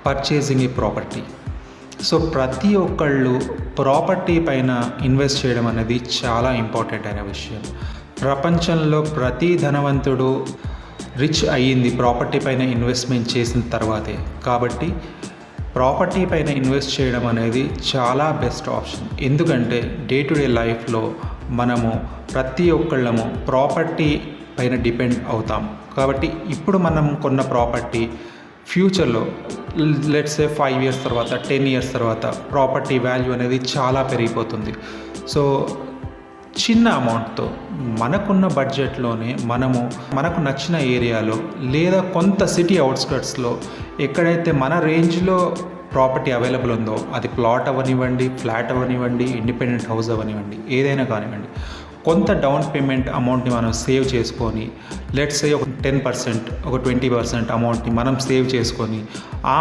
Purchasing ఏ property. So ప్రతి ఒక్కళ్ళు property పైన ఇన్వెస్ట్ చేయడం అనేది చాలా ఇంపార్టెంట్ అయిన విషయం. ప్రపంచంలో ప్రతి ధనవంతుడు రిచ్ అయ్యింది ప్రాపర్టీ పైన ఇన్వెస్ట్మెంట్ చేసిన తర్వాతే. కాబట్టి ప్రాపర్టీ పైన ఇన్వెస్ట్ చేయడం అనేది చాలా బెస్ట్ ఆప్షన్. ఎందుకంటే డే టు డే లైఫ్లో మనము ప్రతి ఒక్కళ్ళము ప్రాపర్టీ పైన డిపెండ్ అవుతాం. కాబట్టి ఇప్పుడు మనం కొన్న ప్రాపర్టీ ఫ్యూచర్లో లెట్స్ సే 5 years తర్వాత 10 years తర్వాత ప్రాపర్టీ వాల్యూ అనేది చాలా పెరిగిపోతుంది. సో చిన్న అమౌంట్తో మనకున్న బడ్జెట్లోనే మనకు నచ్చిన ఏరియాలో లేదా కొంత సిటీ అవుట్స్కట్స్లో ఎక్కడైతే మన రేంజ్లో ప్రాపర్టీ అవైలబుల్ ఉందో, అది ప్లాట్ అవ్వనివ్వండి, ఫ్లాట్ అవ్వనివ్వండి, ఇండిపెండెంట్ హౌస్ అవ్వనివ్వండి, ఏదైనా కానివ్వండి, కొంత డౌన్ పేమెంట్ అమౌంట్ని మనం సేవ్ చేసుకొని లెట్స్ సే ఒక 10%, ఒక 20% అమౌంట్ని మనం సేవ్ చేసుకొని ఆ